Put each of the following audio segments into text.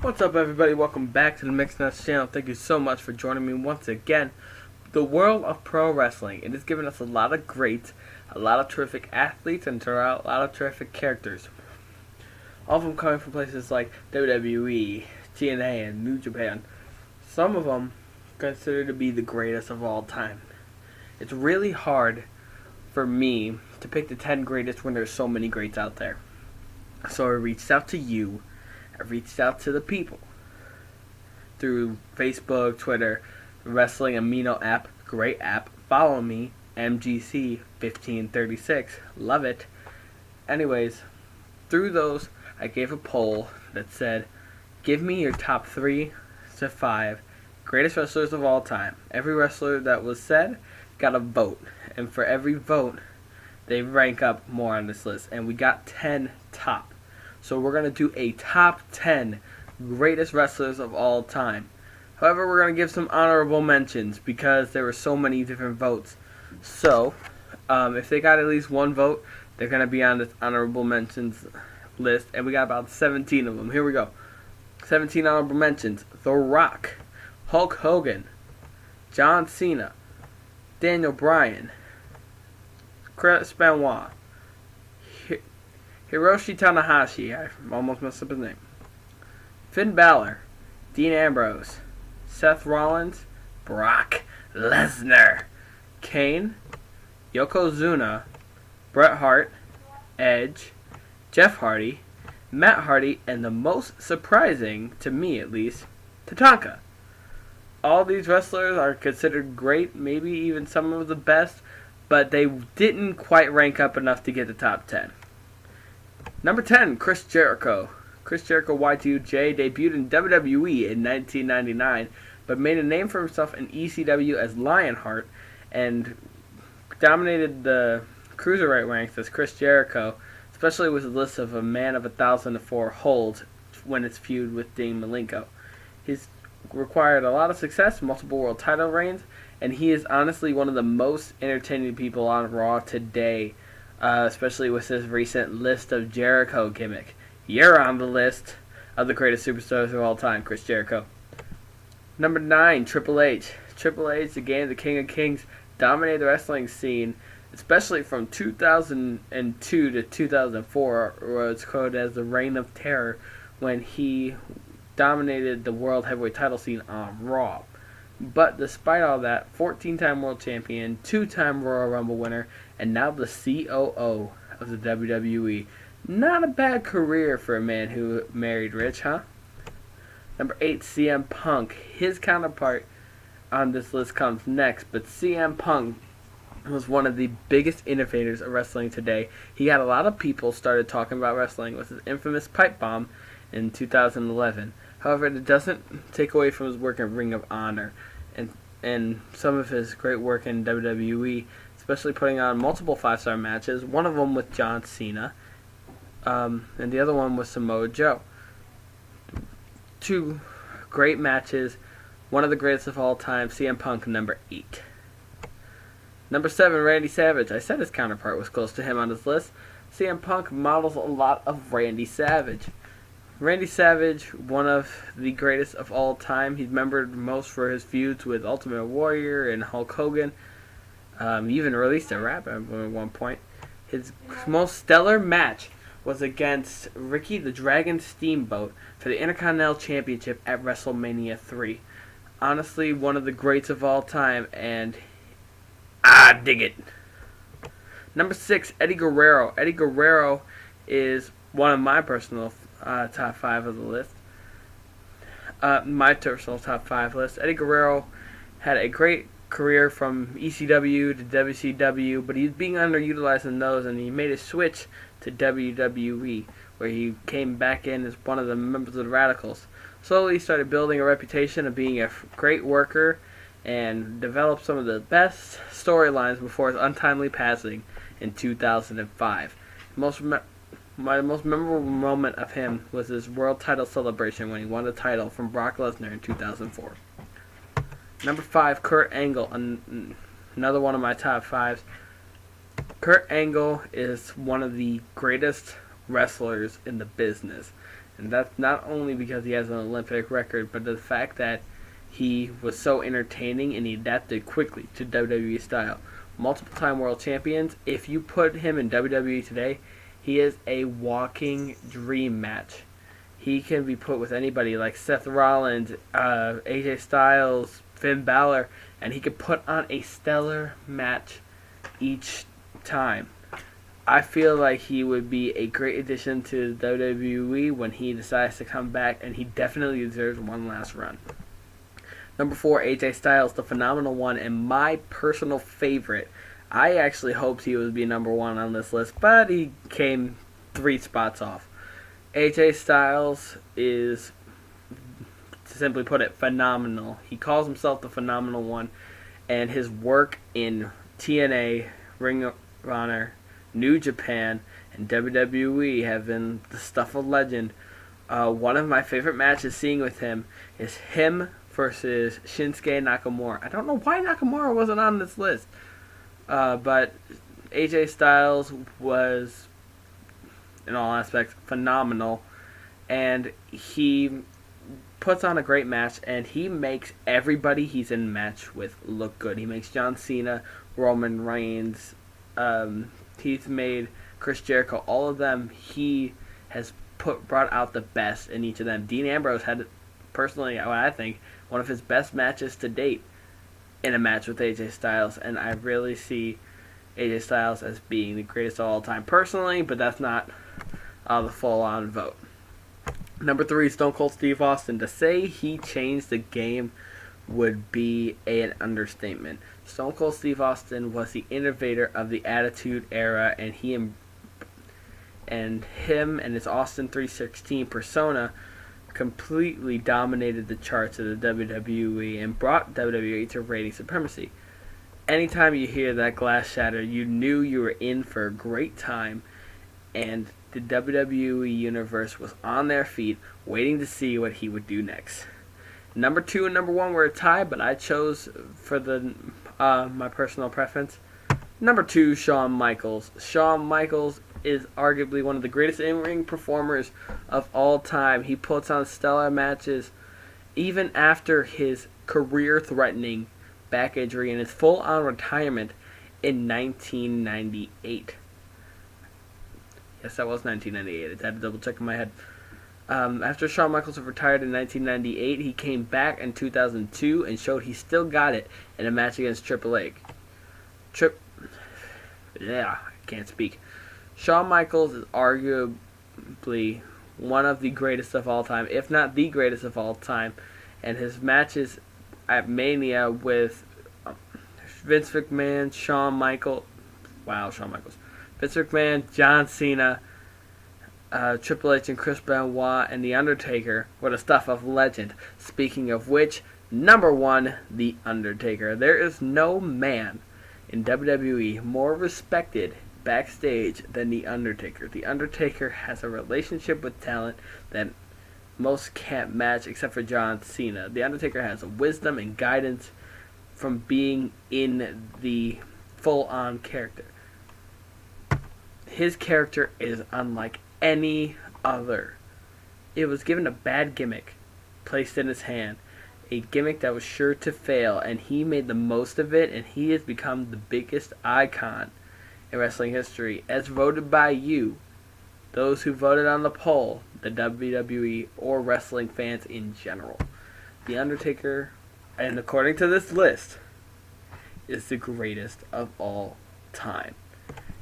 What's up, everybody? Welcome back to the Mixed Nuts channel. Thank you so much for joining me once again. The world of pro wrestling, it has given us a lot of greats, a lot of terrific athletes, and a lot of terrific characters. All of them coming from places like WWE, TNA, and New Japan. Some of them considered to be the greatest of all time. It's really hard for me to pick the 10 greatest when there's so many greats out there. So I reached out to you. I reached out to the people through Facebook, Twitter, Wrestling Amino app, great app. Follow me, MGC1536, love it. Anyways, through those, I gave a poll that said, give me your top 3 to 5 greatest wrestlers of all time. Every wrestler that was said got a vote, and for every vote, they rank up more on this list, and we got 10 top. So we're going to do a top 10 greatest wrestlers of all time. However, we're going to give some honorable mentions because there were so many different votes. So, if they got at least one vote, they're going to be on this honorable mentions list. And we got about 17 of them. Here we go. 17 honorable mentions. The Rock, Hulk Hogan, John Cena, Daniel Bryan, Chris Benoit, Hiroshi Tanahashi, I almost messed up his name, Finn Balor, Dean Ambrose, Seth Rollins, Brock Lesnar, Kane, Yokozuna, Bret Hart, Edge, Jeff Hardy, Matt Hardy, and the most surprising, to me at least, Tatanka. All these wrestlers are considered great, maybe even some of the best, but they didn't quite rank up enough to get the top 10. Number 10, Chris Jericho. Chris Jericho Y2J debuted in WWE in 1999, but made a name for himself in ECW as Lionheart and dominated the cruiserweight ranks as Chris Jericho, especially with his list of a man of 1,004 holds when it's feud with Dean Malenko. He's required a lot of success, multiple world title reigns, and he is honestly one of the most entertaining people on Raw today. Especially with this recent list of Jericho gimmick. You're on the list of the greatest superstars of all time, Chris Jericho. Number 9, Triple H. Triple H, again, the King of Kings, dominated the wrestling scene, especially from 2002 to 2004, was quoted as the Reign of Terror, when he dominated the World Heavyweight title scene on Raw. But despite all that, 14-time world champion, 2-time Royal Rumble winner, and now the COO of the WWE. Not a bad career for a man who married rich, huh? Number 8, CM Punk. His counterpart on this list comes next, but CM Punk was one of the biggest innovators of wrestling today. He had a lot of people started talking about wrestling with his infamous pipe bomb in 2011. However, it doesn't take away from his work in Ring of Honor and some of his great work in WWE, especially putting on multiple 5-star matches, one of them with John Cena, and the other one with Samoa Joe. 2 great matches, one of the greatest of all time, CM Punk, number 8. Number 7, Randy Savage. I said his counterpart was close to him on this list. CM Punk models a lot of Randy Savage. Randy Savage, one of the greatest of all time. He's remembered most for his feuds with Ultimate Warrior and Hulk Hogan. He even released a rap album at one point. His most stellar match was against Ricky the Dragon Steamboat for the Intercontinental Championship at WrestleMania 3. Honestly, one of the greats of all time, and I dig it. Number 6, Eddie Guerrero. Eddie Guerrero is one of my personal top 5 of the list. My personal top 5 list. Eddie Guerrero had a great career from ECW to WCW, but he's being underutilized in those, and he made a switch to WWE, where he came back in as one of the members of the Radicals. Slowly started building a reputation of being a great worker and developed some of the best storylines before his untimely passing in 2005. My most memorable moment of him was his world title celebration when he won the title from Brock Lesnar in 2004. Number 5, Kurt Angle, another one of my top 5s. Kurt Angle is one of the greatest wrestlers in the business. And that's not only because he has an Olympic record, but the fact that he was so entertaining and he adapted quickly to WWE style. Multiple time world champions. If you put him in WWE today, he is a walking dream match. He can be put with anybody like Seth Rollins, AJ Styles, Finn Balor, and he could put on a stellar match each time. I feel like he would be a great addition to WWE when he decides to come back, and he definitely deserves one last run. Number 4, AJ Styles, the phenomenal one, and my personal favorite. I actually hoped he would be number 1 on this list, but he came 3 spots off. AJ Styles is, to simply put it, phenomenal. He calls himself the phenomenal one, and his work in TNA, Ring of Honor, New Japan, and WWE have been the stuff of legend. One of my favorite matches seeing with him is him versus Shinsuke Nakamura. I don't know why Nakamura wasn't on this list, but AJ Styles was, in all aspects, phenomenal, and he puts on a great match, and he makes everybody he's in match with look good. He makes John Cena, Roman Reigns, he's made Chris Jericho, all of them. He has brought out the best in each of them. Dean Ambrose had, personally, what I think, one of his best matches to date in a match with AJ Styles, and I really see AJ Styles as being the greatest of all time personally, but that's not the full-on vote. Number 3, Stone Cold Steve Austin. To say he changed the game would be an understatement. Stone Cold Steve Austin was the innovator of the Attitude Era, and him and his Austin 316 persona completely dominated the charts of the WWE and brought WWE to rating supremacy. Anytime you hear that glass shatter, you knew you were in for a great time, and the WWE Universe was on their feet, waiting to see what he would do next. Number 2 and number 1 were a tie, but I chose for my personal preference. Number 2, Shawn Michaels. Shawn Michaels is arguably one of the greatest in-ring performers of all time. He puts on stellar matches even after his career-threatening back injury and his full-on retirement in 1998. Yes, that was 1998. I had to double check in my head. After Shawn Michaels retired in 1998, he came back in 2002 and showed he still got it in a match against Triple H. I can't speak. Shawn Michaels is arguably one of the greatest of all time, if not the greatest of all time, and his matches at Mania with Vince McMahon, Shawn Michaels, Vince McMahon, John Cena, Triple H and Chris Benoit, and The Undertaker were the stuff of legend. Speaking of which, number 1, The Undertaker. There is no man in WWE more respected backstage than The Undertaker. The Undertaker has a relationship with talent that most can't match except for John Cena. The Undertaker has a wisdom and guidance from being in the full-on character. His character is unlike any other. It was given a bad gimmick placed in his hand, a gimmick that was sure to fail, and he made the most of it, and he has become the biggest icon in wrestling history, as voted by you, those who voted on the poll, the WWE, or wrestling fans in general. The Undertaker, and according to this list, is the greatest of all time.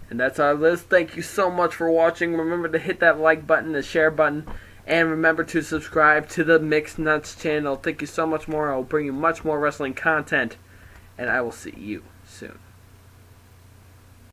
And that's our list. Thank you so much for watching. Remember to hit that like button, the share button, and remember to subscribe to the Mixed Nuts channel. Thank you so much more. I will bring you much more wrestling content, and I will see you soon.